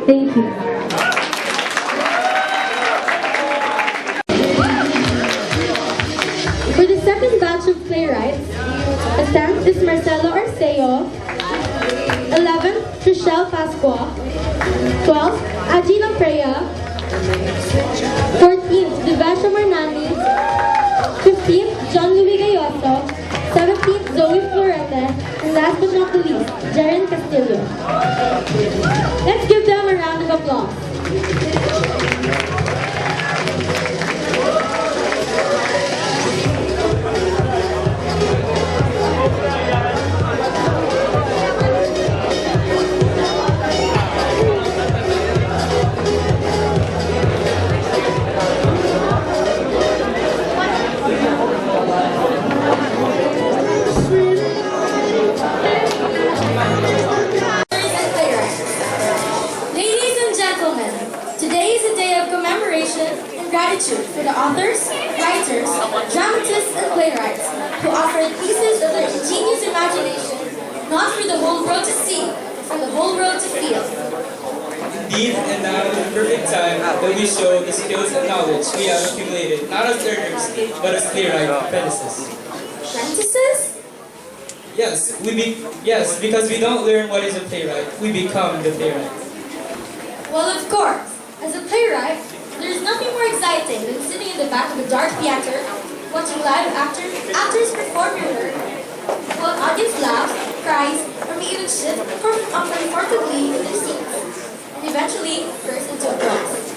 Thank you. For the second batch of playwrights, the 10th is Marcelo Arceo, 11th, Trishelle Pasqua, 12th, Agina Freya, 14th, Divasha Marnani, 15th, John Louis Gayoso, 17th, Zoe Florete, and last but not the least, Jaren Castillo. Let's give them a round of applause. Gratitude for the authors, writers, dramatists, and playwrights who offered pieces of their ingenious imagination, not for the whole world to see, but for the whole world to feel. Indeed, and now is the perfect time that we show the skills and knowledge we have accumulated, not as learners, but as playwright apprentices. Apprentices? Yes, because we don't learn what is a playwright, we become the playwright. Well, of course. As a playwright, there's nothing more exciting than sitting in the back of a dark theater, watching live actors perform your work, while an audience laughs, cries, or may even shift uncomfortably in their seats, and eventually burst into applause.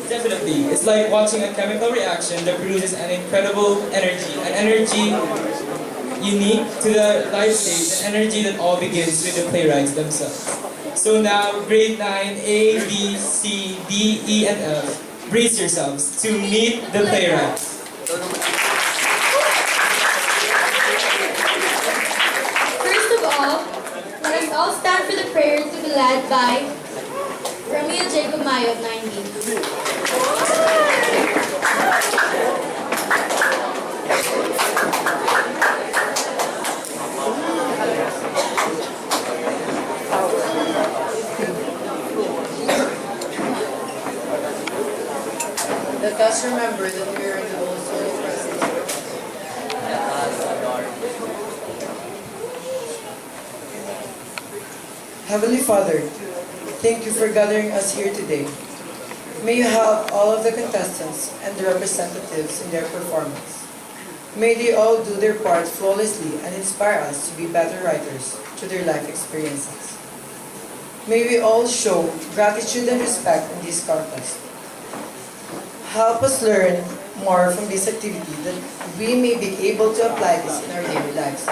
Definitely, it's like watching a chemical reaction that produces an incredible energy, an energy unique to the live stage, an energy that all begins with the playwrights themselves. So now, grade 9, A, B, C, D, E, and F, brace yourselves to meet the playwrights. First of all, let us all stand for the prayer to be led by Romeo Jacob Mayo of 9B. Let us remember that we are in the most holy presence. Heavenly Father, thank you for gathering us here today. May you help all of the contestants and the representatives in their performance. May they all do their part flawlessly and inspire us to be better writers through their life experiences. May we all show gratitude and respect in this contest. Help us learn more from this activity that we may be able to apply this in our daily lives.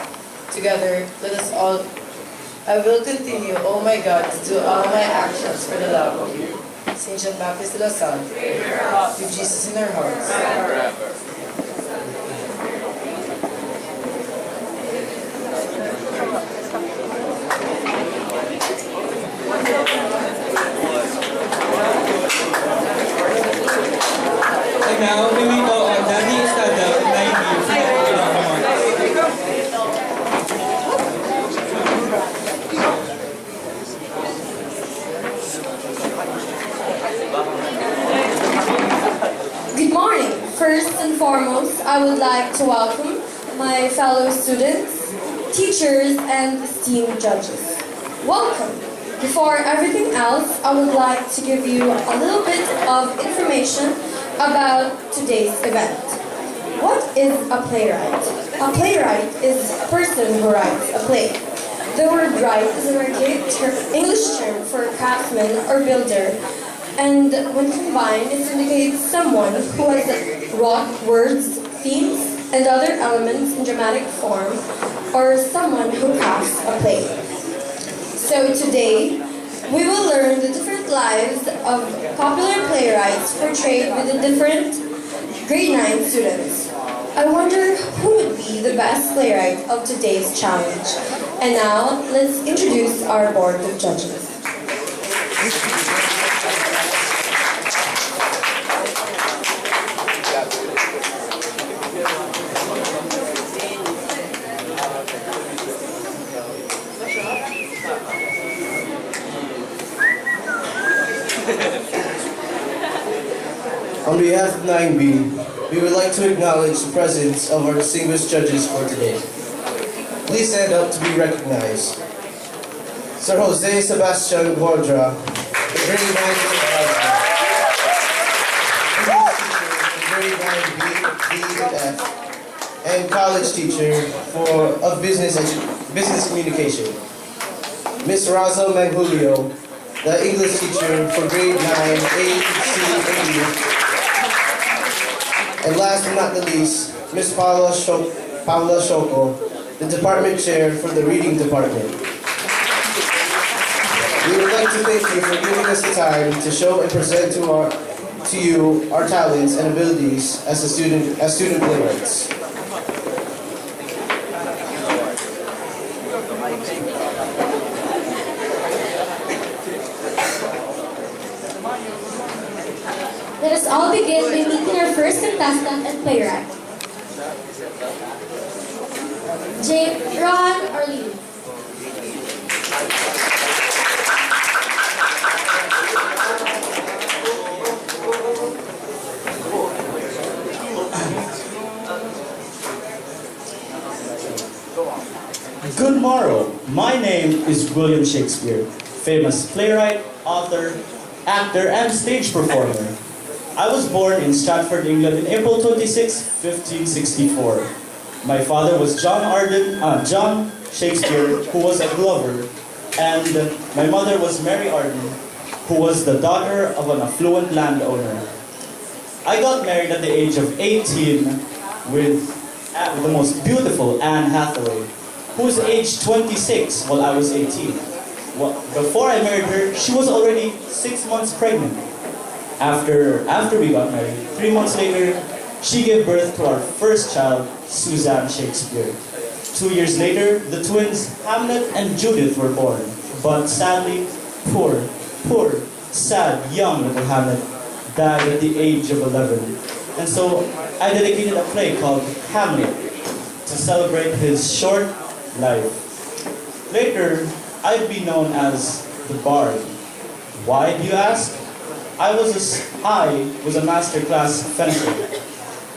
Together, let us all, I will continue, oh my God, to do all my actions for the love of you. Saint John Baptist de la Salle, with Jesus in our hearts. And now, we will go on Daddy Estada of 9B for the Good morning. First and foremost, I would like to welcome my fellow students, teachers, and esteemed judges. Welcome. Before everything else, I would like to give you a little bit of information about today's event. What is a playwright? A playwright is a person who writes a play. The word write is an archaic English term for craftsman or builder, and when combined, it indicates someone who has wrought words, themes, and other elements in dramatic form, or someone who crafts a play. So today, we will learn the different lives of popular playwrights portrayed with the different grade 9 students. I wonder who would be the best playwright of today's challenge. And now, let's introduce our board of judges. On behalf of 9B, we would like to acknowledge the presence of our distinguished judges for today. Please stand up to be recognized. Sir Jose Sebastian Guardra, the grade 9 grade 9 B and F, and college teacher of business communication. Ms. Raza Manghulio, the English teacher for grade 9 A, C, and D. And last but not the least, Ms. Paula Shoko, the department chair for the reading department. We would like to thank you for giving us the time to show and present to you our talents and abilities as student playwrights. Let us all begin by meeting our first contestant and playwright. Ron Orlean. Good morrow. My name is William Shakespeare, famous playwright, author, actor, and stage performer. I was born in Stratford, England in April 26, 1564. My father was John Shakespeare, who was a glover, and my mother was Mary Arden, who was the daughter of an affluent landowner. I got married at the age of 18 with the most beautiful Anne Hathaway, who was aged 26 while I was 18. Well, before I married her, she was already 6 months pregnant. After we got married, 3 months later, she gave birth to our first child, Suzanne Shakespeare. 2 years later, the twins Hamlet and Judith were born. But sadly, poor, sad, young little Hamlet died at the age of 11. And so I dedicated a play called Hamlet to celebrate his short life. Later, I'd be known as the Bard. Why, do you ask? I was a master class fencer.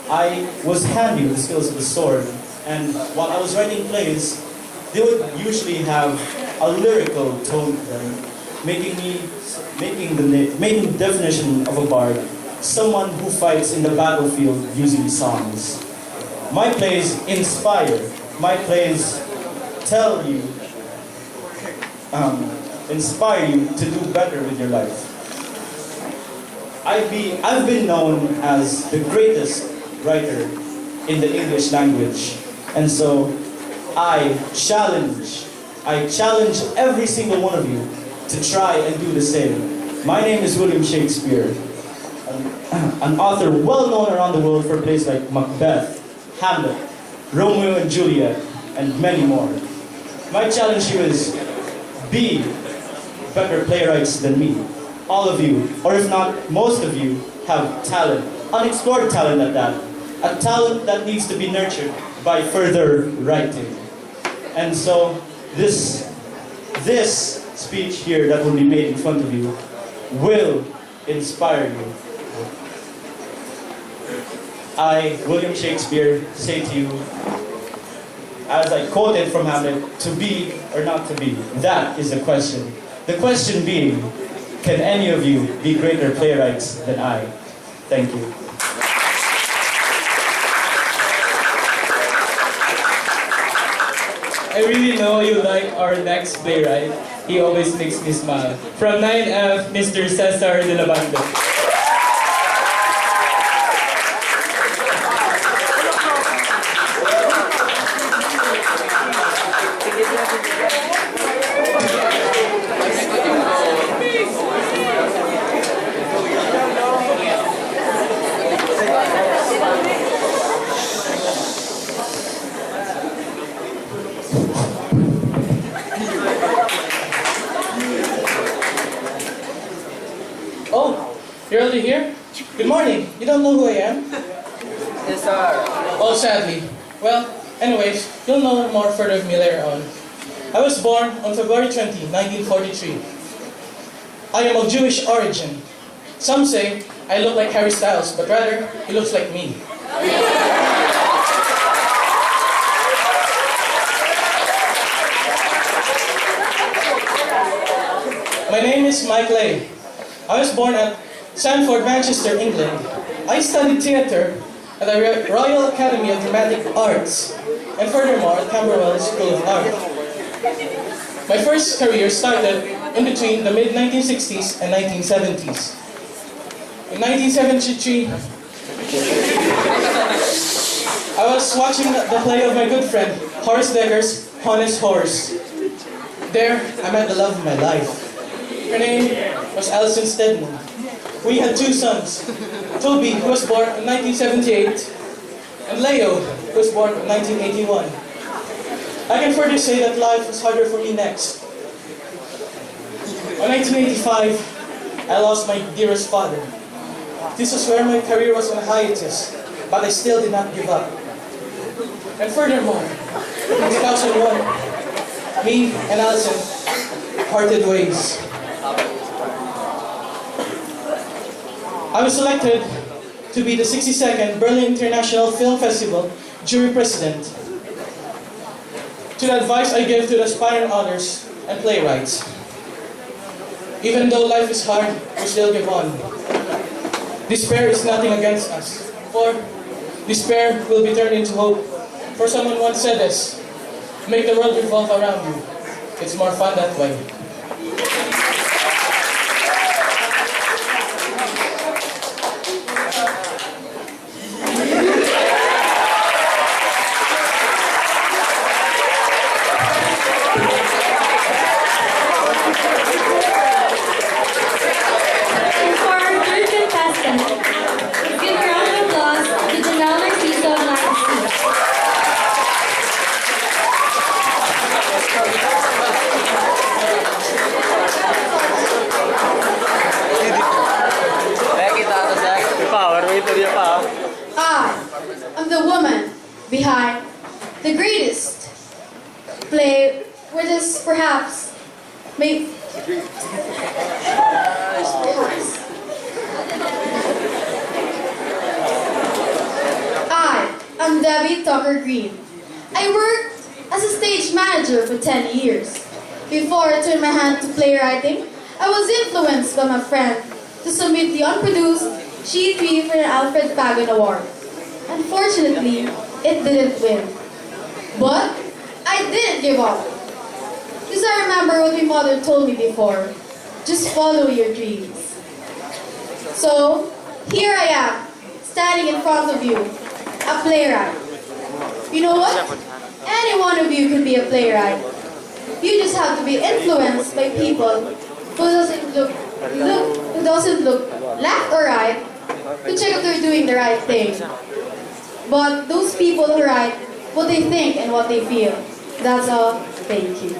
I was handy with the skills of the sword, and while I was writing plays, they would usually have a lyrical tone to them, making the definition of a bard someone who fights in the battlefield using songs. My plays inspire. My plays inspire you to do better with your life. I've been known as the greatest writer in the English language, and so I challenge every single one of you to try and do the same. My name is William Shakespeare, an author well known around the world for plays like Macbeth, Hamlet, Romeo and Juliet, and many more. My challenge to you is be better playwrights than me. All of you, or if not, most of you, have talent, unexplored talent at that. A talent that needs to be nurtured by further writing. And so, this speech here that will be made in front of you will inspire you. I, William Shakespeare, say to you, as I quoted from Hamlet, to be or not to be, that is the question. The question being, can any of you be greater playwrights than I? Thank you. I really know you like our next playwright. He always makes me smile. From 9F, Mr. Cesar de la Banda. You're already here? Good morning. You don't know who I am? Yes, sir. Oh, sadly. Well, anyways, you'll know more further of me later on. I was born on February 20, 1943. I am of Jewish origin. Some say I look like Harry Styles, but rather, he looks like me. My name is Mike Lay. I was born at Sanford, Manchester, England. I studied theatre at the Royal Academy of Dramatic Arts, and furthermore at Camberwell School of Art. My first career started in between the mid-1960s and 1970s. In 1973, I was watching the play of my good friend, Horace Decker's Honest Horse. There, I met the love of my life. Her name was Alison Stedman. We had two sons, Toby, who was born in 1978, and Leo, who was born in 1981. I can further say that life was harder for me next. In 1985, I lost my dearest father. This was where my career was on a hiatus, but I still did not give up. And furthermore, in 2001, me and Alison parted ways. I was selected to be the 62nd Berlin International Film Festival jury president. To the advice I give to the aspiring authors and playwrights. Even though life is hard, we still give on. Despair is nothing against us, for despair will be turned into hope. For someone once said this, make the world revolve around you. It's more fun that way. And for our third contestant, let's give a round of applause to Janelle Narciso of 9C. I am the woman behind the greatest play, which is perhaps, I am Debbie Tucker Green. I worked as a stage manager for 10 years. Before I turned my hand to playwriting, I was influenced by my friend to submit the unproduced Sheet 3 for an Alfred Pagan Award. Unfortunately, it didn't win. But I didn't give up. Because I remember what my mother told me before. Just follow your dreams. So, here I am, standing in front of you, a playwright. You know what? Any one of you can be a playwright. You just have to be influenced by people who doesn't look left or right to check if they're doing the right thing. But those people who write what they think and what they feel. That's all. Thank you.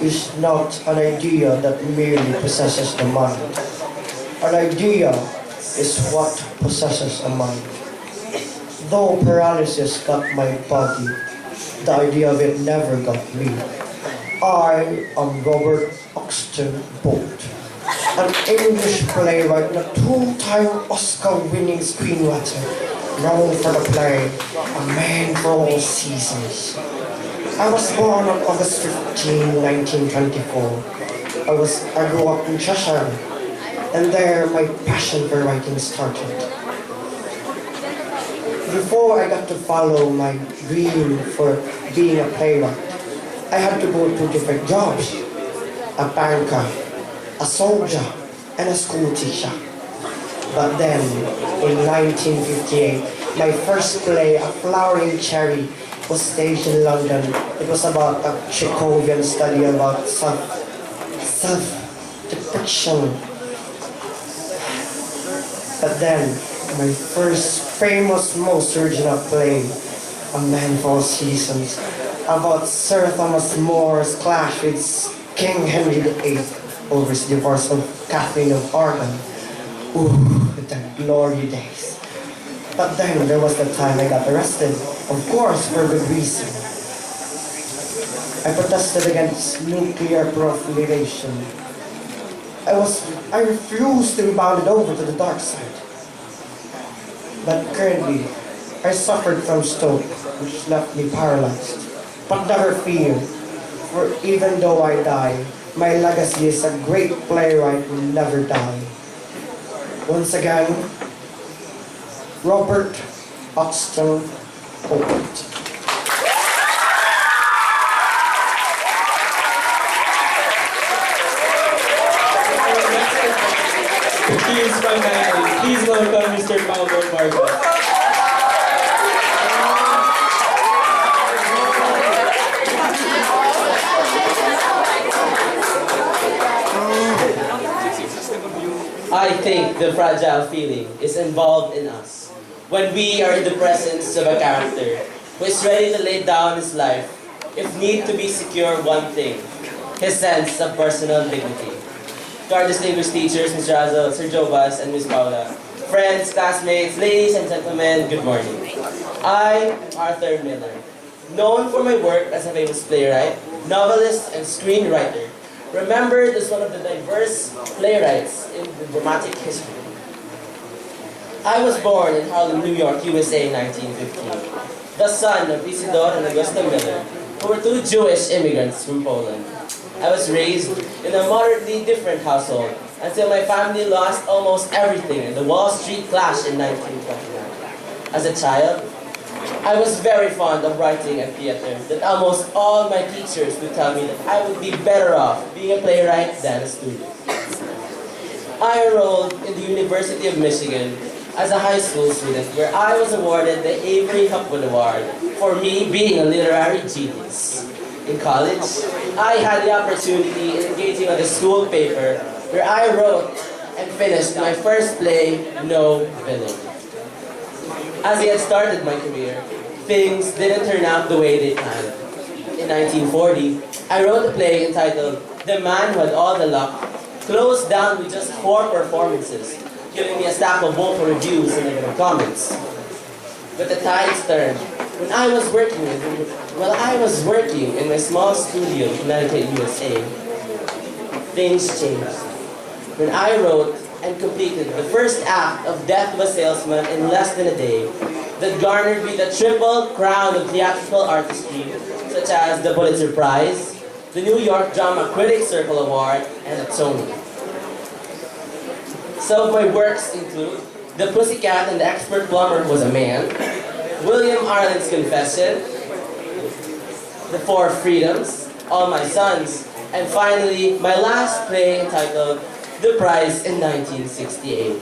Is not an idea that merely possesses the mind. An idea is what possesses a mind. Though paralysis got my body, the idea of it never got me. I am Robert Oxton Bolt, an English playwright and a two-time Oscar-winning screenwriter, known for the play A Man for All Seasons. I was born on August 15, 1924. I grew up in Cheshire, and there my passion for writing started. Before I got to follow my dream for being a playwright, I had to go to different jobs: a banker, a soldier, and a school teacher. But then, in 1958, my first play, A Flowering Cherry, was staged in London. It was about a Chekhovian study about self-depiction. But then, my first famous, most original play, A Man for All Seasons, about Sir Thomas More's clash with King Henry VIII over his divorce of Kathleen of Aragon. Ooh, the glory days. But then there was the time I got arrested, of course, for good reason. I protested against nuclear proliferation. I refused to be bounded over to the dark side. But currently, I suffered from stroke, which left me paralyzed. But never fear, for even though I die, my legacy as a great playwright will never die. Once again, Robert Oxton Poet. Please welcome Mr. Paulo Marcos. I think the fragile feeling is involved in us when we are in the presence of a character who is ready to lay down his life if need to be secure one thing, his sense of personal dignity. To our distinguished teachers, Ms. Razo, Sir Jobas, and Ms. Paula, friends, classmates, ladies and gentlemen, good morning. I, Arthur Miller, known for my work as a famous playwright, novelist, and screenwriter, remembered as one of the diverse playwrights in the dramatic history. I was born in Harlem, New York, USA in 1915, the son of Isidore and Augusta Miller, who were two Jewish immigrants from Poland. I was raised in a moderately different household until my family lost almost everything in the Wall Street clash in 1929. As a child, I was very fond of writing and theater, that almost all my teachers would tell me that I would be better off being a playwright than a student. I enrolled in the University of Michigan as a high school student, where I was awarded the Avery Hopwood Award for me being a literary genius. In college, I had the opportunity in engaging on the school paper, where I wrote and finished my first play, No Villain. As I had started my career, things didn't turn out the way they planned. In 1940, I wrote a play entitled The Man Who Had All the Luck, closed down with just 4 performances, giving me a stack of woeful reviews and negative comments. But the tides turned when I was working in my small studio in Connecticut, USA. Things changed when I wrote and completed the first act of Death of a Salesman in less than a day, that garnered me the triple crown of theatrical artistry, such as the Pulitzer Prize, the New York Drama Critics Circle Award, and a Tony. Some of my works include The Pussycat and the Expert Plumber Was a Man, William Arlen's Confession, The Four Freedoms, All My Sons, and finally, my last play entitled The Prize in 1968.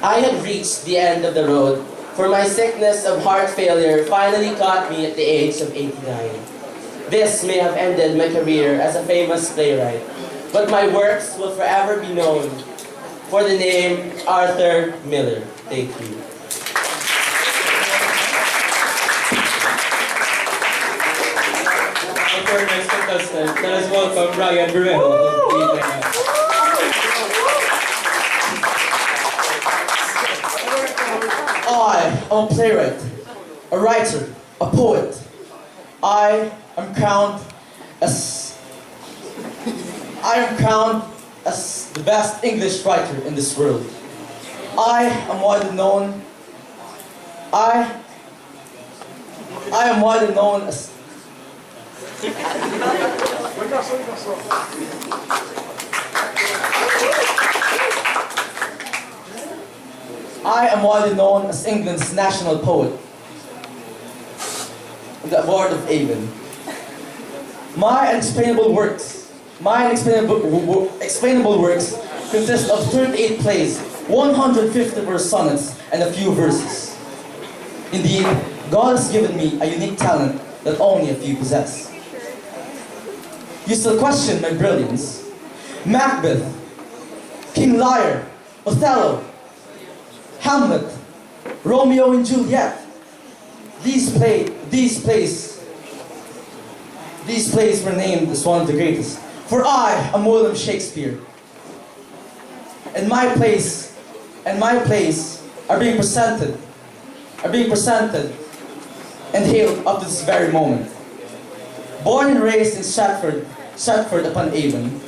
I had reached the end of the road, for my sickness of heart failure finally caught me at the age of 89. This may have ended my career as a famous playwright, but my works will forever be known for the name Arthur Miller. Thank you. For our next contestant, let us welcome Ryan Bermejo. I am a playwright, a writer, a poet. I am crowned as the best English writer in this world. I am widely known as England's national poet, the Award of Avon. My unexplainable works consist of 38 plays, 150 verse sonnets, and a few verses. Indeed, God has given me a unique talent that only a few possess. You still question my brilliance. Macbeth, King Lear, Othello, Hamlet, Romeo and Juliet. These plays were named as one of the greatest. For I am William Shakespeare. And my plays are being presented and hailed up to this very moment. Born and raised in Stratford upon Avon,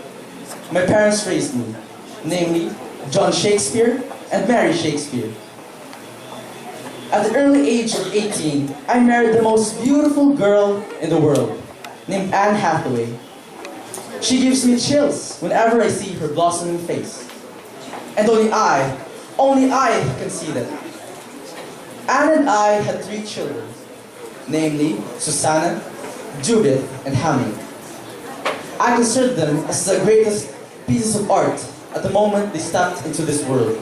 my parents raised me, namely John Shakespeare and Mary Shakespeare. At the early age of 18, I married the most beautiful girl in the world, named Anne Hathaway. She gives me chills whenever I see her blossoming face. And only I can see that. Anne and I had 3 children, namely Susanna, Judith, and Hamlet. I consider them as the greatest pieces of art at the moment they stepped into this world.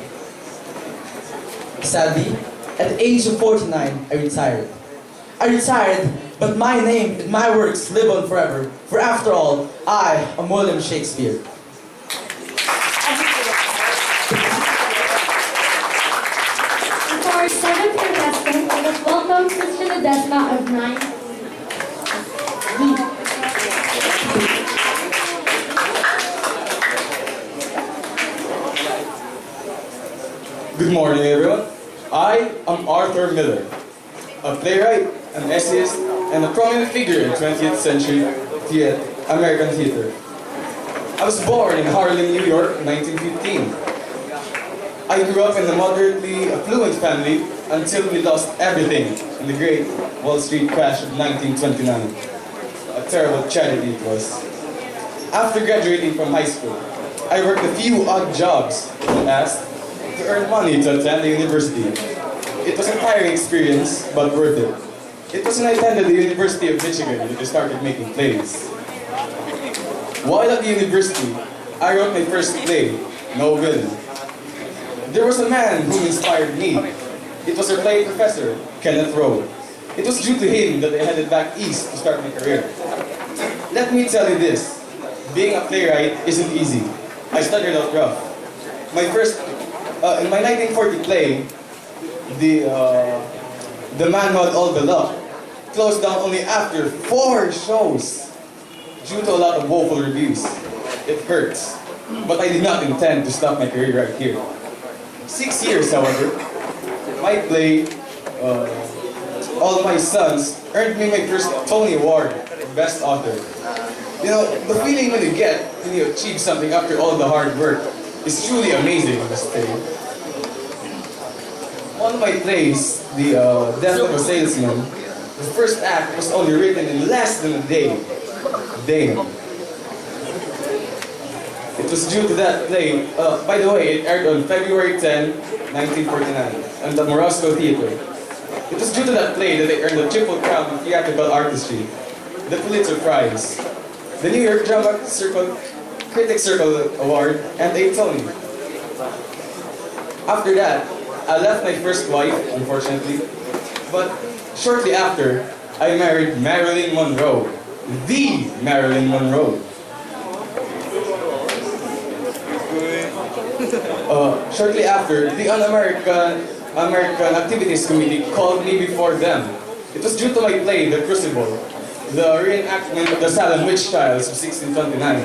Sadly, at the age of 49, I retired. But my name and my works live on forever, for after all, I am William Shakespeare. For our 7th contestant, let us welcome Christian Ledesma of 9. Good morning, everyone. I am Arthur Miller, a playwright, an essayist, and a prominent figure in 20th century American theater. I was born in Harlem, New York in 1915. I grew up in a moderately affluent family until we lost everything in the great Wall Street crash of 1929. A terrible tragedy it was. After graduating from high school, I worked a few odd jobs when asked to earn money to attend the university. It was a tiring experience, but worth it. It was when I attended the University of Michigan that I started making plays. While at the university, I wrote my first play, No Villain. There was a man who inspired me. It was our play professor, Kenneth Rowe. It was due to him that I headed back east to start my career. Let me tell you this, being a playwright isn't easy. I started out rough. In my 1940 play, The Man Who Had All the Luck closed down only after 4 shows due to a lot of woeful reviews. It hurts, but I did not intend to stop my career right here. 6 years, however, my play, All My Sons, earned me my first Tony Award for Best Author. You know, the feeling when you get when you achieve something after all the hard work is truly amazing, I must say. One of my plays, The Death of a Salesman, the first act was only written in less than a day. Damn. It was due to that play, by the way, it aired on February 10, 1949, at the Morosco Theater. It was due to that play that I earned the Triple Crown of Theatrical Artistry, the Pulitzer Prize, the New York Drama Critics Circle Award, and a Tony. After that, I left my first wife, unfortunately, but shortly after, I married Marilyn Monroe, the Marilyn Monroe. Shortly after, the American Activities Committee called me before them. It was due to my play, The Crucible, the reenactment of the Salle witch trials of 1629,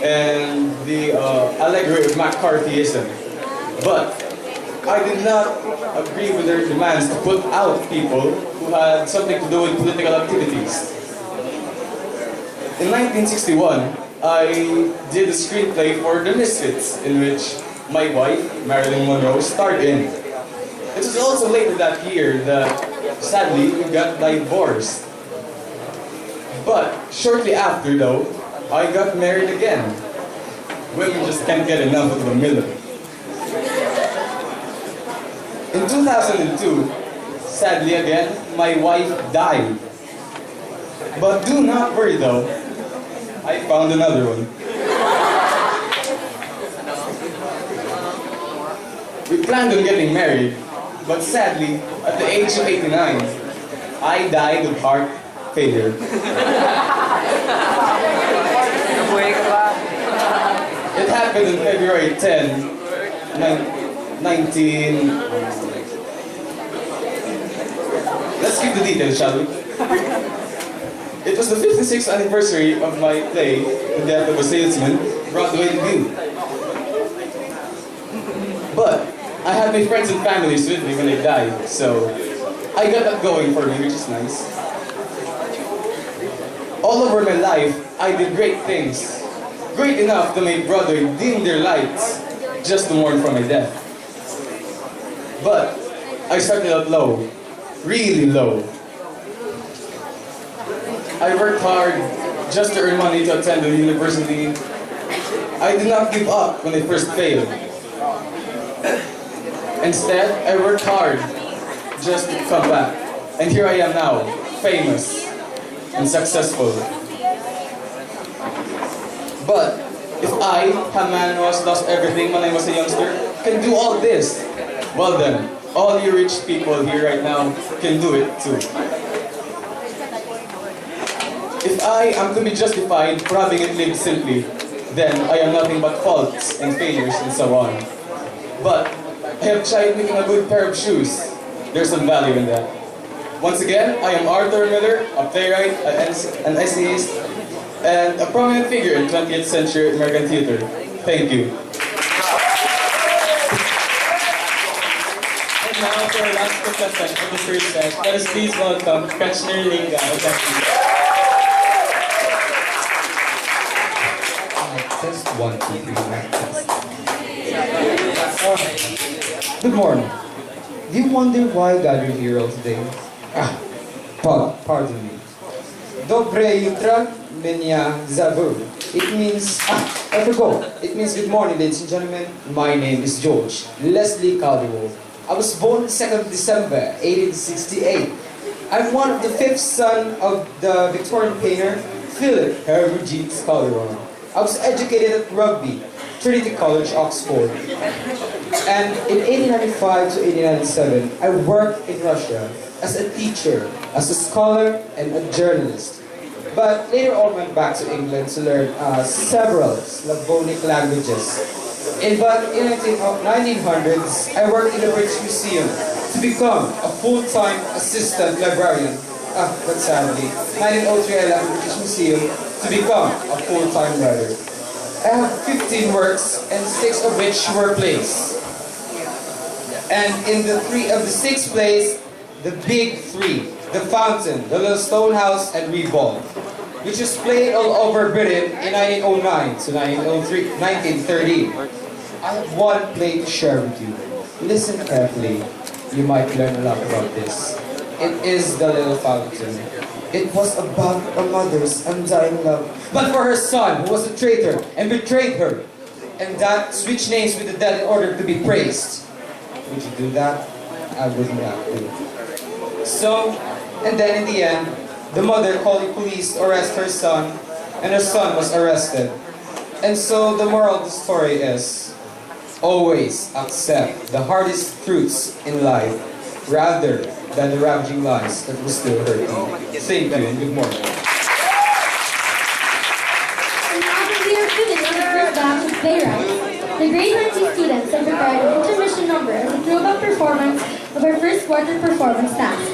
and the allegory of McCarthyism. But I did not agree with their demands to put out people who had something to do with political activities. In 1961, I did a screenplay for The Misfits, in which my wife, Marilyn Monroe, starred in. It was also later that year that, sadly, we got divorced. But shortly after, though, I got married again. Women just can't get enough of the Miller. In 2002, sadly again, my wife died. But do not worry though, I found another one. We planned on getting married, but sadly, at the age of 89, I died of heart failure. It happened on February 10, 19... Let's skip the details, shall we? It was the 56th anniversary of my play, The Death of a Salesman, Broadway debut. But I had my friends and families with me when I died, so I got that going for me, which is nice. All over my life, I did great things. Great enough to make Broadway dim their lights just to mourn for my death. But I started out low, really low. I worked hard just to earn money to attend the university. I did not give up when I first failed. Instead, I worked hard just to come back. And here I am now, famous and successful. But if I, a man who has lost everything when I was a youngster, can do all this, well then, all you rich people here right now can do it too. If I am to be justified for having it lived simply, then I am nothing but faults and failures and so on. But I have tried making a good pair of shoes. There's some value in that. Once again, I am Arthur Miller, a playwright, an essayist, and a prominent figure in 20th century American theater. Thank you. And now for our last contestant of the first set, let us please welcome Kretschner Linga of Destiny. Test 1, 2, 3, Good morning. Do you wonder why I gathered here all today? Pardon me. Dobre jutra, меня зовут. It means, I forgot. It means good morning, ladies and gentlemen. My name is George Leslie Calderon. I was born 2nd December, 1868. I'm one of the 5th son of the Victorian painter, Philip Herbert Calderon. I was educated at Rugby, Trinity College, Oxford. And in 1895 to 1897, I worked in Russia as a teacher, as a scholar, and a journalist. But later on went back to England to learn several Slavonic languages. In the 1900s, I worked in the British Museum to become a full-time assistant librarian. But sadly, 1903 I left the British Museum to become a full-time writer. I have 15 works, and 6 of which were plays. And in the 6 plays, the big 3, The Fountain, The Little Stone House, and Revolve, which was played all over Britain in 1909 to 1913. I have one play to share with you. Listen carefully. You might learn a lot about this. It is The Little Fountain. It was about a mother's undying love, but for her son, who was a traitor and betrayed her, and that switched names with the dead in order to be praised. Would you do that? I wouldn't have to. So, and then in the end, the mother called the police to arrest her son, and her son was arrested. And so the moral of the story is, always accept the hardest truths in life, rather than the ravaging lies that will still hurt you. Thank you and good morning. And now that we are finished with the first batch of playwrights, the grade 9C students have prepared an intermission number as a throwback performance of our first quarter performance task.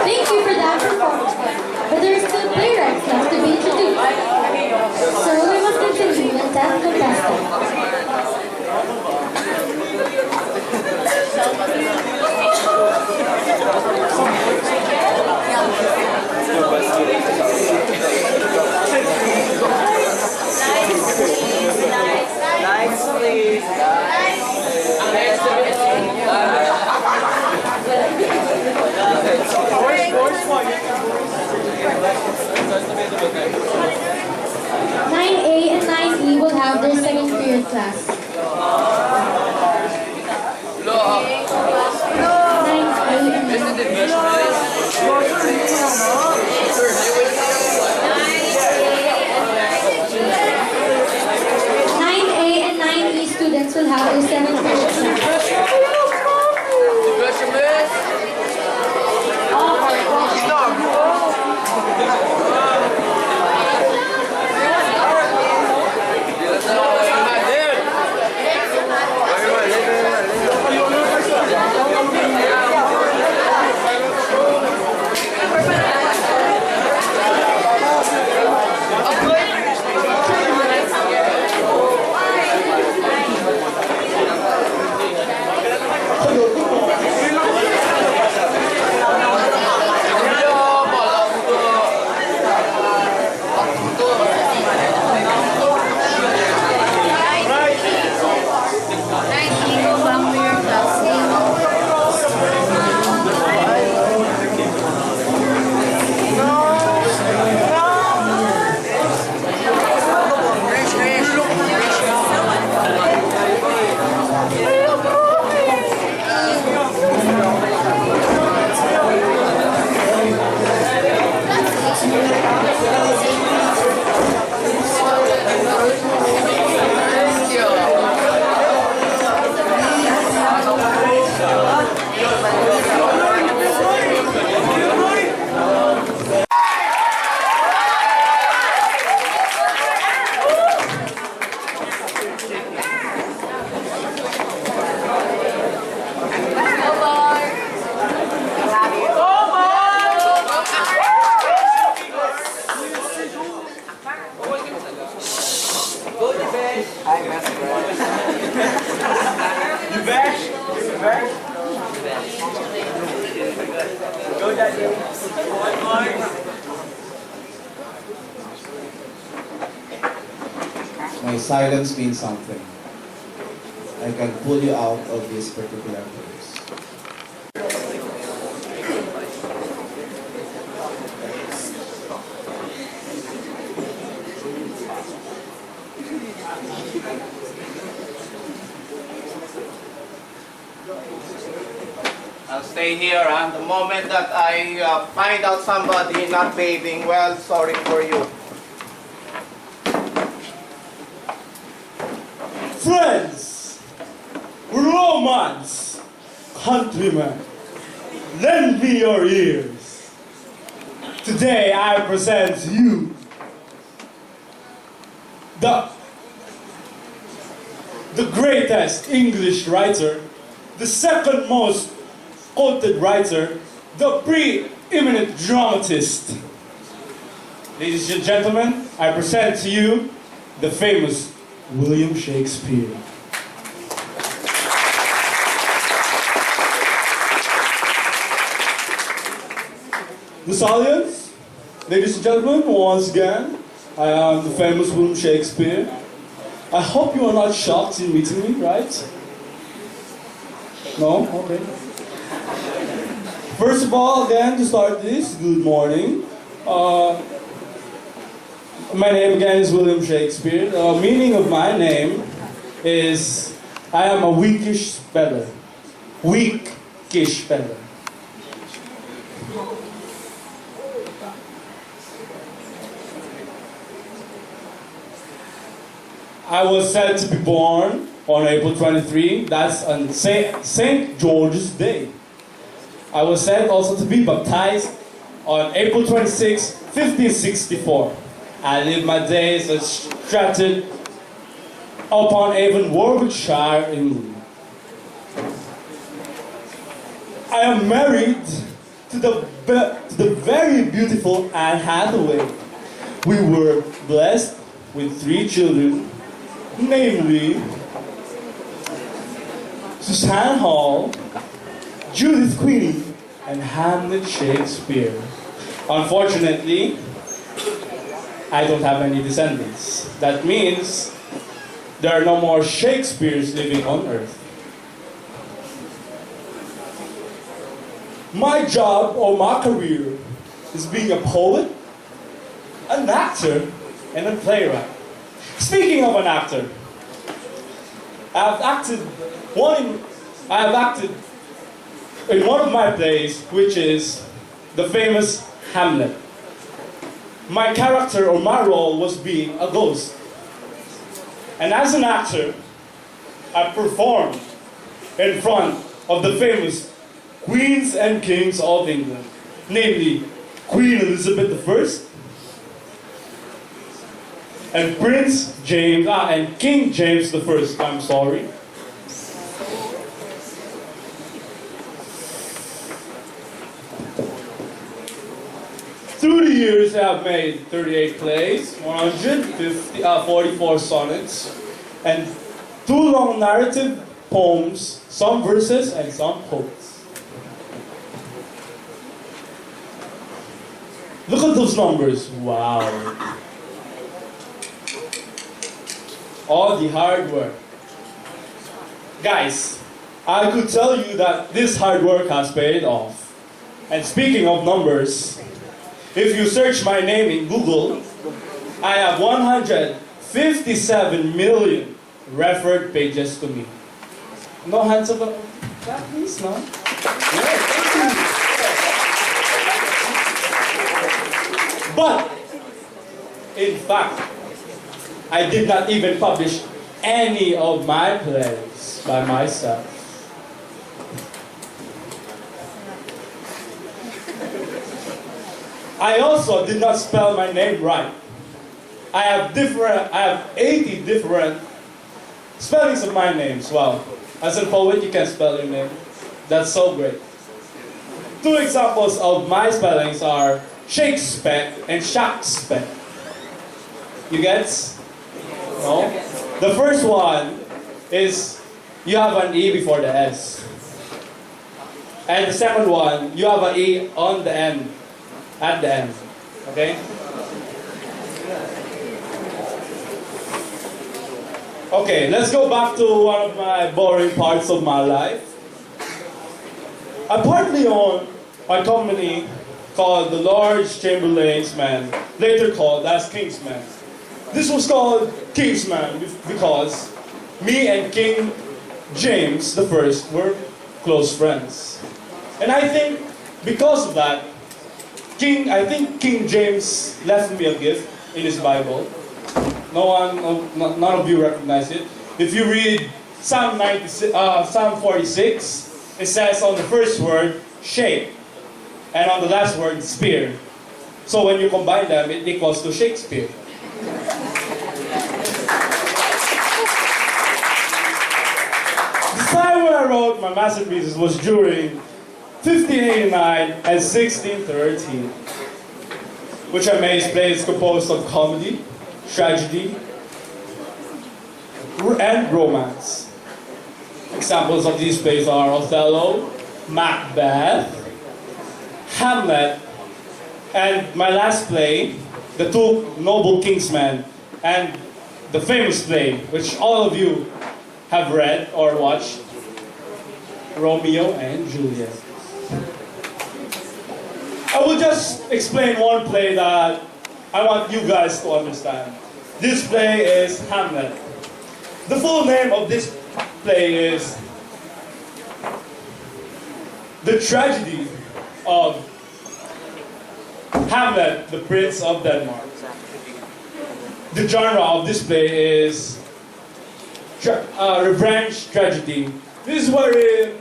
Thank you for that performance. But there are still playwrights left to be introduced. So we must continue and test contestant. Nine A and 9E will have their second period class. 9A and 9A and 9E students will have their second period class. My silence means something. I can pull you out of this particular place. stay here, and the moment that I find out somebody not behaving well, sorry for you. Friends, Romans, countrymen, lend me your ears. Today I present to you the greatest English writer, the second most quoted writer, the preeminent dramatist. Ladies and gentlemen, I present to you the famous William Shakespeare. This audience, ladies and gentlemen, once again, I am the famous William Shakespeare. I hope you are not shocked in meeting me, right? No? Okay. First of all, again, to start this, good morning. My name again is William Shakespeare. The meaning of my name is I am a weakish speller. Weakish speller. I was said to be born on April 23. That's on St. George's Day. I was said also to be baptized on April 26, 1564. I lived my days at Stratford upon Avon, Warwickshire, England. I am married to the very beautiful Anne Hathaway. We were blessed with 3 children, namely Susanne Hall, Judith Queenie, and Hamlet Shakespeare. Unfortunately, I don't have any descendants. That means there are no more Shakespeares living on earth. My job or my career is being a poet, an actor, and a playwright. Speaking of an actor, I have acted in one of my plays, which is the famous Hamlet. My character or my role was being a ghost. And as an actor, I performed in front of the famous queens and kings of England, namely Queen Elizabeth I and Prince James, and King James I, I'm sorry. Through the years, I have made 38 plays, 144 sonnets, and 2 long narrative poems, some verses and some poets. Look at those numbers, wow. All the hard work. Guys, I could tell you that this hard work has paid off. And speaking of numbers, if you search my name in Google, I have 157 million referred pages to me. No hands up, please, no? Yeah, thank you. But, in fact, I did not even publish any of my plays by myself. I also did not spell my name right. I have 80 different spellings of my names. Wow. As a poet, you can spell your name. That's so great. 2 examples of my spellings are Shakespeare and Shakespeare. You get? No? The first one is you have an E before the S. And the second one, you have an E on the end. At the end. Okay? Okay, let's go back to one of my boring parts of my life. I partly own a company called the Lord Chamberlain's Men, later called as Kingsman. This was called Kingsman because me and King James I were close friends. And I think because of that, I think King James left me a gift in his Bible. None of you recognize it. If you read Psalm 46, it says on the first word, shape, and on the last word, spear. So when you combine them, it equals to Shakespeare. The time when I wrote my masterpieces was during 1589 and 1613, which I made plays composed of comedy, tragedy, and romance. Examples of these plays are Othello, Macbeth, Hamlet, and my last play, The Two Noble Kingsmen, and the famous play, which all of you have read or watched, Romeo and Juliet. I will just explain one play that I want you guys to understand. This play is Hamlet. The full name of this play is The Tragedy of Hamlet, the Prince of Denmark. The genre of this play is revenge tragedy. This is wherein,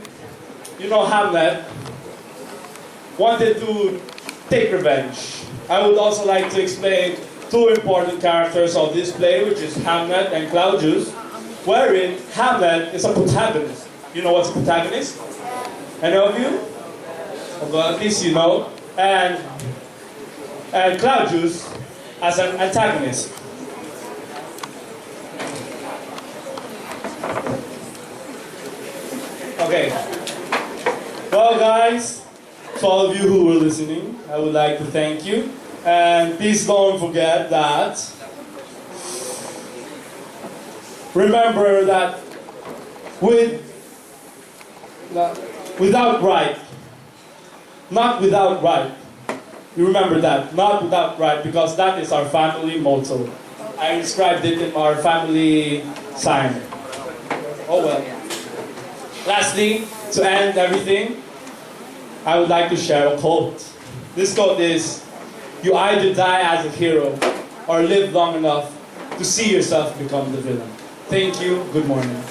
Hamlet wanted to take revenge. I would also like to explain two important characters of this play, which is Hamlet and Claudius, wherein Hamlet is a protagonist. You know what's a protagonist? Any of you? Well, at least you know. And Claudius as an antagonist. Okay. Well, guys, to all of you who were listening, I would like to thank you. And please don't forget that. Remember that without right, not without right. You remember that, not without right, because that is our family motto. I inscribed it in our family sign. Oh well. Lastly, to end everything, I would like to share a quote. This quote is, "You either die as a hero or live long enough to see yourself become the villain." Thank you. Good morning.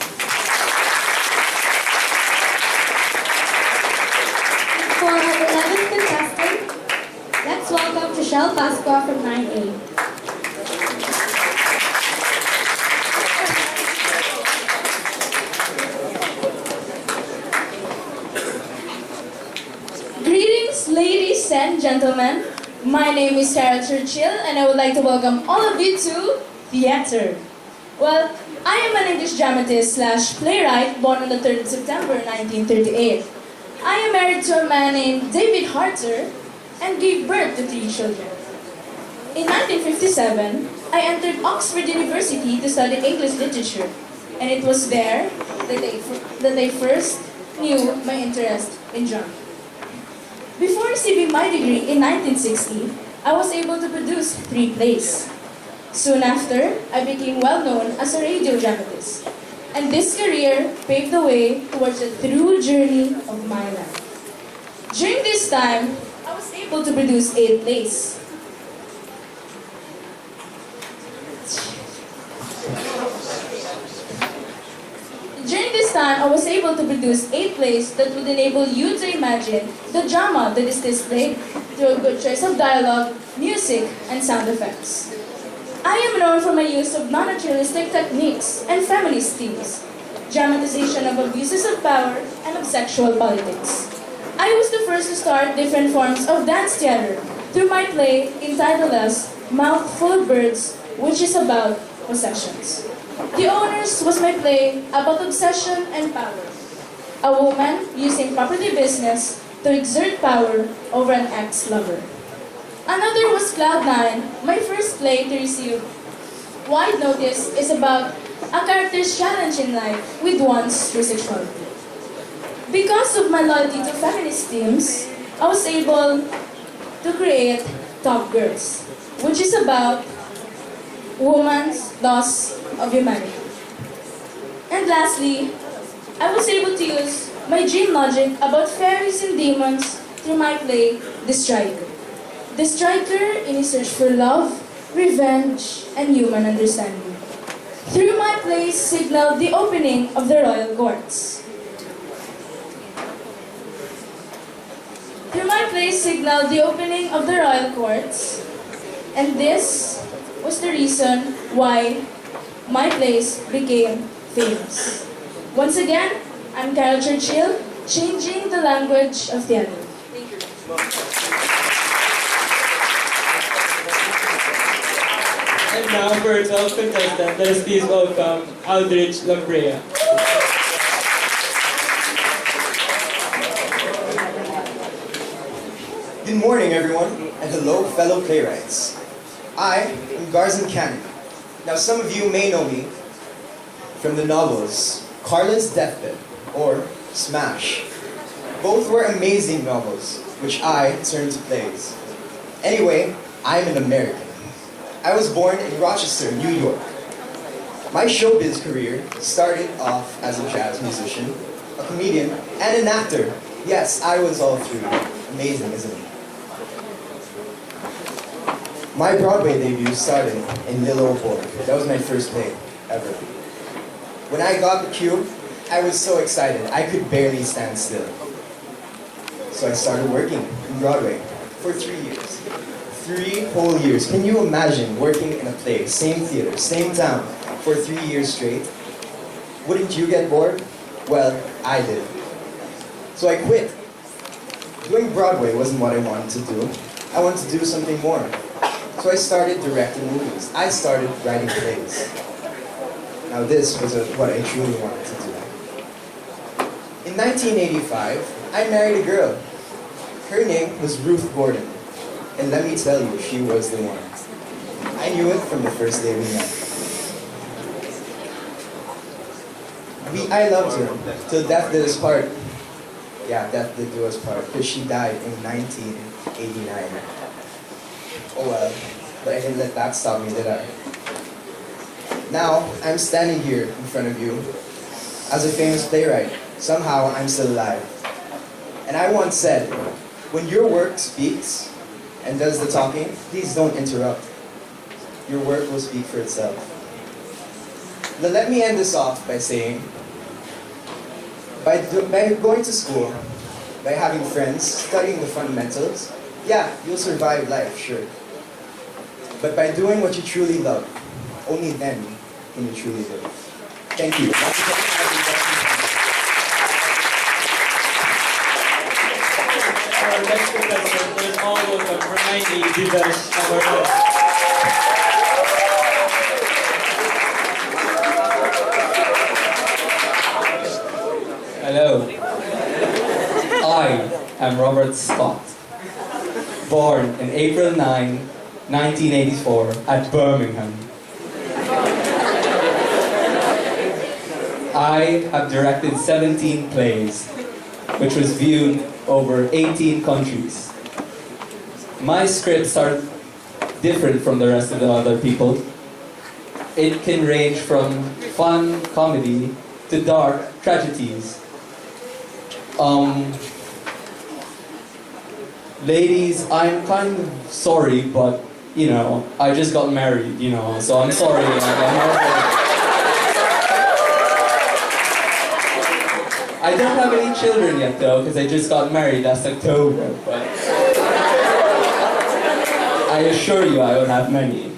For our 11th contestant, let's welcome Michelle Pasqua from 9A. Greetings, ladies and gentlemen. My name is Sarah Churchill, and I would like to welcome all of you to theater. Well, I am an English dramatist / playwright born on the 3rd of September 1938. I am married to a man named David Harter and gave birth to 3 children. In 1957, I entered Oxford University to study English literature, and it was there that I first knew my interest in drama. Before receiving my degree in 1960, I was able to produce 3 plays. Soon after, I became well known as a radio dramatist, and this career paved the way towards the true journey of my life. During this time, I was able to produce 8 plays. During this time, I was able to produce 8 plays that would enable you to imagine the drama that is displayed through a good choice of dialogue, music, and sound effects. I am known for my use of non-naturalistic techniques and feminist themes, dramatization of abuses of power, and of sexual politics. I was the first to start different forms of dance theater through my play entitled as Mouth Full of Birds, which is about possessions. The Owners was my play about obsession and power. A woman using property business to exert power over an ex-lover. Another was Cloud9, my first play to receive wide notice is about a character's challenge in life with one's true sexuality. Because of my loyalty to feminist themes, I was able to create Top Girls, which is about woman's loss of humanity. And lastly, I was able to use my dream logic about fairies and demons through my play, The Striker. The Striker in his search for love, revenge, and human understanding. Through my plays signaled the opening of the royal courts. Through my plays signaled the opening of the royal courts, and this was the reason why my plays became famous. Once again, I'm Carol Churchill, changing the language of theater. Thank you. And now for our 12th contestant, let us please welcome Aldrich Lambrea. Good morning, everyone, and hello, fellow playwrights. I am Garzan Cannon. Now, some of you may know me from the novels Carla's Deathbed or Smash. Both were amazing novels, which I turned to plays. Anyway, I'm an American. I was born in Rochester, New York. My showbiz career started off as a jazz musician, a comedian, and an actor. Yes, I was all three. Amazing, isn't it? My Broadway debut started in Little Old Boy. That was my first play ever. When I got the cue, I was so excited, I could barely stand still. So I started working in Broadway for 3 years. 3 whole years. Can you imagine working in a play, same theater, same town, for 3 years straight? Wouldn't you get bored? Well, I did. So I quit. Doing Broadway wasn't what I wanted to do. I wanted to do something more. So I started directing movies. I started writing plays. Now this was what I truly wanted to do. In 1985, I married a girl. Her name was Ruth Gordon. And let me tell you, she was the one. I knew it from the first day we met. I loved her, till death did us part. Yeah, death did do us part, because she died in 1989. Oh well, but I didn't let that stop me, did I? Now, I'm standing here in front of you as a famous playwright. Somehow, I'm still alive. And I once said, when your work speaks and does the talking, please don't interrupt. Your work will speak for itself. Now, let me end this off by saying, by going to school, by having friends, studying the fundamentals, yeah, you'll survive life, sure. But by doing what you truly love, only then can you truly live. Thank you. Our next contestant is all welcome Hermione Divash Navarro. Hello. I am Robert Scott, born in April 9, 1984 at Birmingham. I have directed 17 plays, which was viewed over 18 countries. My scripts are different from the rest of the other people. It can range from fun comedy to dark tragedies. Ladies, I'm kind of sorry, but, you know, I just got married, you know, so I'm sorry. I don't have any children yet, though, because I just got married last October, but I assure you I will have many.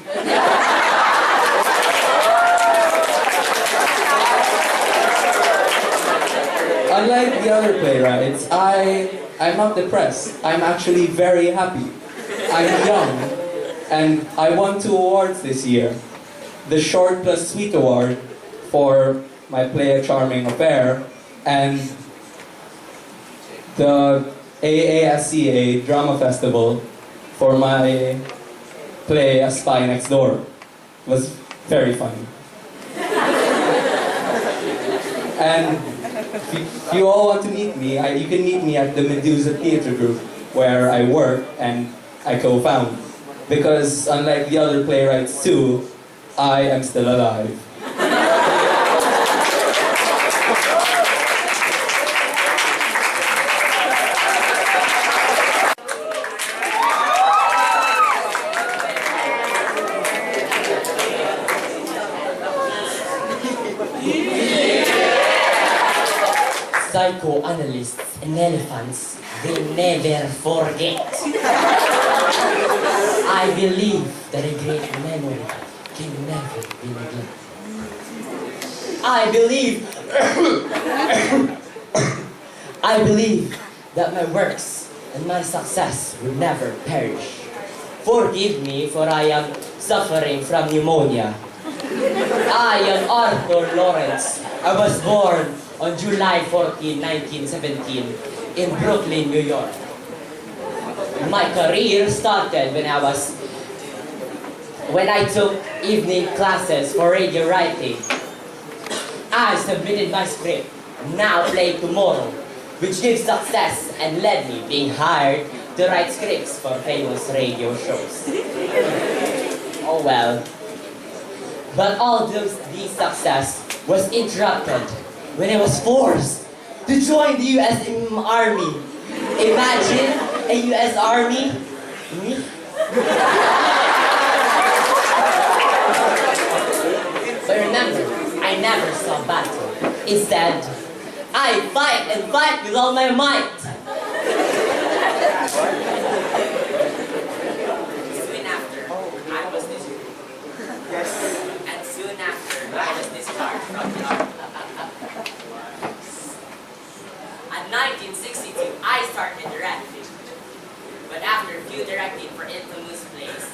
Unlike the other playwrights, I'm not depressed. I'm actually very happy. I'm young, and I won 2 awards this year. The Short Plus Sweet Award for my play A Charming Affair, and the AASCA Drama Festival for my play A Spy Next Door. It was very funny. And if you all want to meet me, you can meet me at the Medusa Theatre Group, where I work and I co-found. Because unlike the other playwrights too, I am still alive. psychoanalysts and elephants, they never forget. I believe that a great memory can never be neglected. I believe that my works and my success will never perish. Forgive me, for I am suffering from pneumonia. I am Arthur Lawrence. I was born on July 14, 1917 in Brooklyn, New York. My career started when I took evening classes for radio writing. I submitted my script, Now Play Tomorrow, which gave success and led me being hired to write scripts for famous radio shows. Oh well. But all these success was interrupted when I was forced to join the U.S. Army. Imagine a U.S. Army. Me? But remember, I never saw battle. Instead, I fight and fight with all my might. Soon after, I was discharged. Yes. And soon after, I was discharged from the army. In 1962, I started directing. But after a few directing for infamous plays,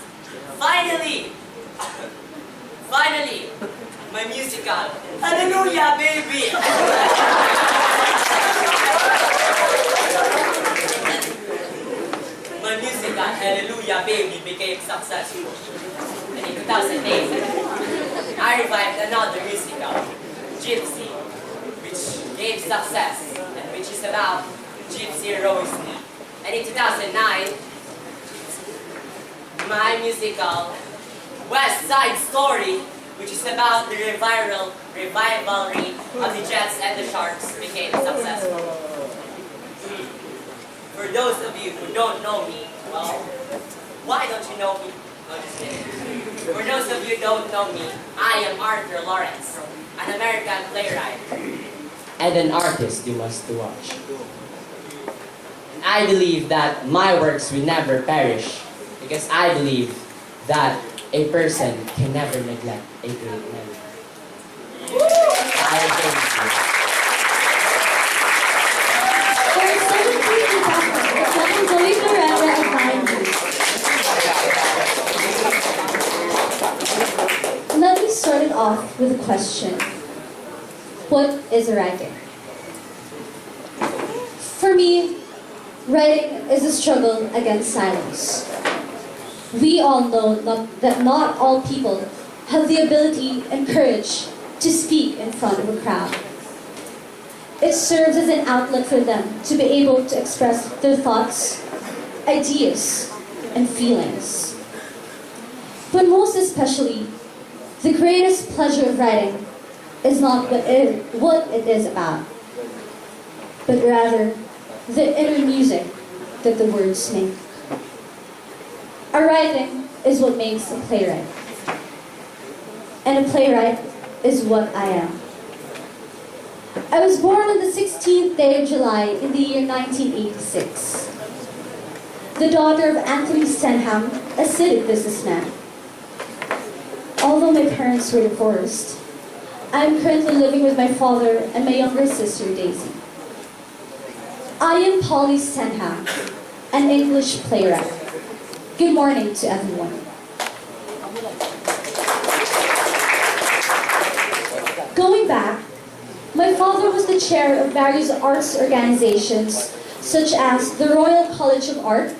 finally, my musical, Hallelujah, Baby! My musical, Hallelujah, Baby, became successful. And in 2008, I revived another musical, Gypsy, which gave success, and which is about gypsy heroism. And in 2009, my musical, West Side Story, which is about the revivalry of the Jets and the Sharks, became successful. For those of you who don't know me, well, why don't you know me? No, just kidding. For those of you who don't know me, I am Arthur Lawrence, an American playwright, and an artist you must watch. I believe that my works will never perish, because I believe that a person can never neglect a great memory. I thank you. Let me start it off with a question. What is writing? For me, writing is a struggle against silence. We all know that not all people have the ability and courage to speak in front of a crowd. It serves as an outlet for them to be able to express their thoughts, ideas, and feelings. But most especially, the greatest pleasure of writing is not what it is about, but rather the inner music that the words make. A writing is what makes a playwright. And a playwright is what I am. I was born on the 16th day of July in the year 1986. The daughter of Anthony Stenham, a city businessman. Although my parents were divorced, I am currently living with my father and my younger sister, Daisy. I am Polly Stenham, an English playwright. Good morning to everyone. Going back, my father was the chair of various arts organizations such as the Royal College of Art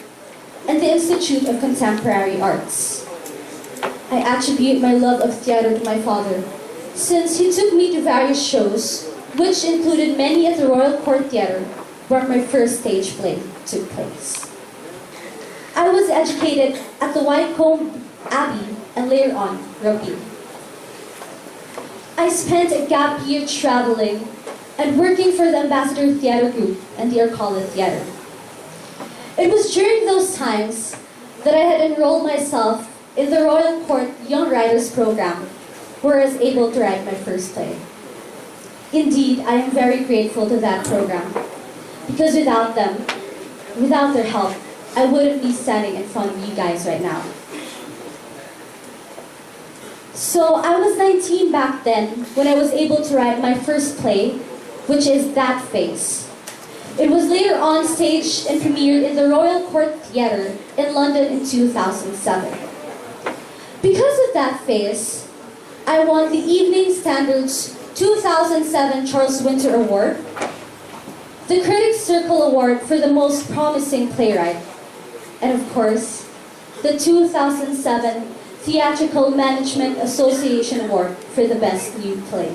and the Institute of Contemporary Arts. I attribute my love of theater to my father, since he took me to various shows, which included many at the Royal Court Theatre, where my first stage play took place. I was educated at the Wycombe Abbey and later on, Rugby. I spent a gap year traveling and working for the Ambassador Theatre Group and the Arcala Theatre. It was during those times that I had enrolled myself in the Royal Court Young Writers Program, where I was able to write my first play. Indeed, I am very grateful to that program. Because without them, without their help, I wouldn't be standing in front of you guys right now. So I was 19 back then when I was able to write my first play, which is That Face. It was later on staged and premiered in the Royal Court Theatre in London in 2007. Because of That Face, I won the Evening Standard's 2007 Charles Winter Award, the Critics' Circle Award for the Most Promising Playwright, and of course, the 2007 Theatrical Management Association Award for the Best New Play.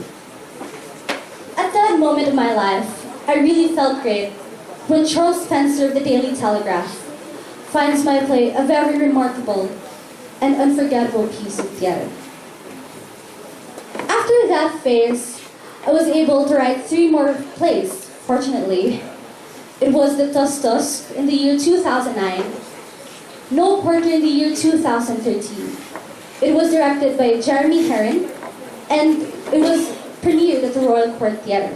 At that moment of my life, I really felt great when Charles Spencer of the Daily Telegraph finds my play a very remarkable and unforgettable piece of theater. After That Phase, I was able to write 3 more plays, fortunately. It was The Tusk Tusk in the year 2009, No Quarter in the year 2013. It was directed by Jeremy Herron, and it was premiered at the Royal Court Theatre.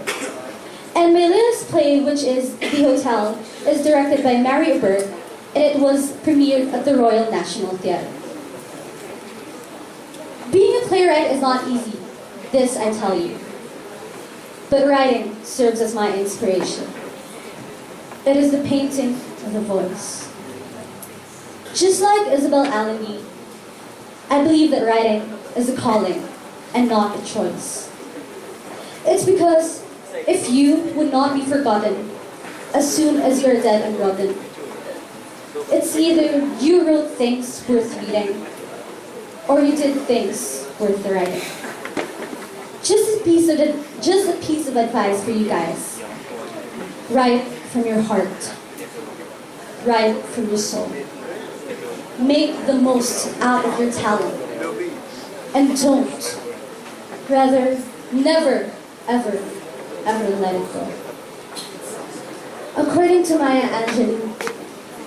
And my latest play, which is The Hotel, is directed by Mary Berg, and it was premiered at the Royal National Theatre. Being a playwright is not easy, this I tell you. But writing serves as my inspiration. It is the painting of the voice. Just like Isabel Allende, I believe that writing is a calling and not a choice. It's because if you would not be forgotten as soon as you're dead and rotten, it's either you wrote things worth reading or you did things worth writing. Just a piece of advice for you guys. Write from your heart. Write from your soul. Make the most out of your talent. And don't, rather, never, ever, ever let it go. According to Maya Angelou,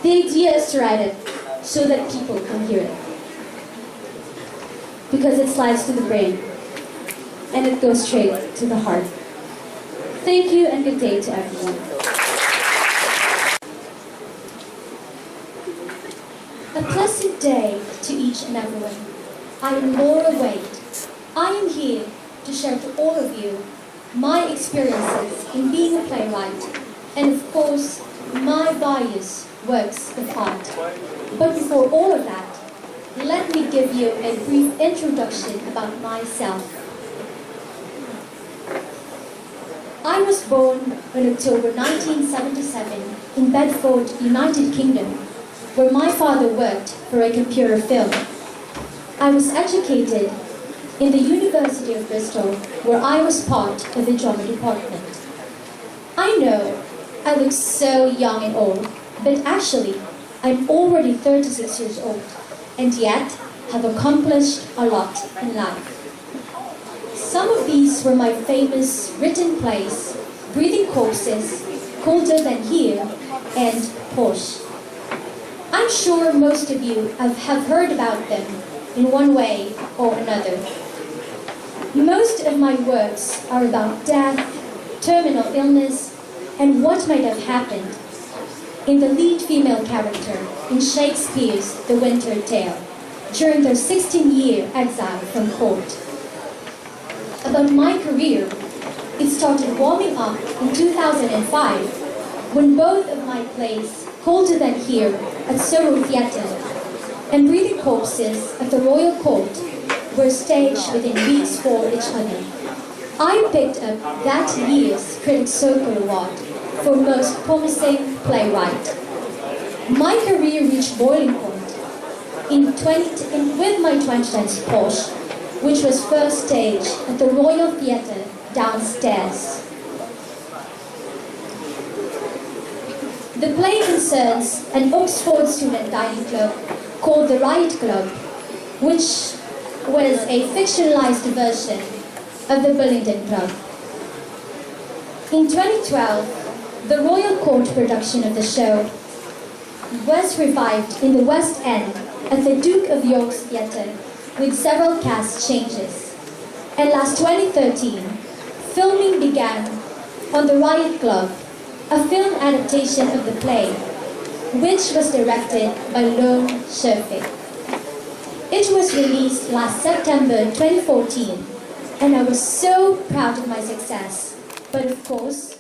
the idea is to write it so that people can hear it. Because it slides to the brain, and it goes straight to the heart. Thank you and good day to everyone. A pleasant day to each and everyone. I am Laura Wade. I am here to share to all of you my experiences in being a playwright, and of course, my various works of art. But before all of that, let me give you a brief introduction about myself. I was born in October 1977 in Bedford, United Kingdom, where my father worked for a computer film. I was educated in the University of Bristol, where I was part of the drama department. I know I look so young and old, but actually, I'm already 36 years old, and yet have accomplished a lot in life. Some of these were my famous written plays, Breathing Corpses, Colder Than Here, and Porsche. I'm sure most of you have heard about them in one way or another. Most of my works are about death, terminal illness, and what might have happened in the lead female character in Shakespeare's The Winter Tale during their 16-year exile from court. About my career, it started warming up in 2005 when both of my plays, Colder Than Here at Soho Theatre and Breathing Corpses at the Royal Court, were staged within weeks for each other. I picked up that year's Critics' Circle Award for Most Promising Playwright. My career reached boiling point with my 2010's Porsche, which was first staged at the Royal Theatre downstairs. The play concerns an Oxford student dining club called the Riot Club, which was a fictionalized version of the Bullingdon Club. In 2012, the Royal Court production of the show was revived in the West End at the Duke of York's Theatre with several cast changes. And last 2013, filming began on The Riot Club, a film adaptation of the play, which was directed by Lone Sherfei. It was released last September 2014, and I was so proud of my success. But of course,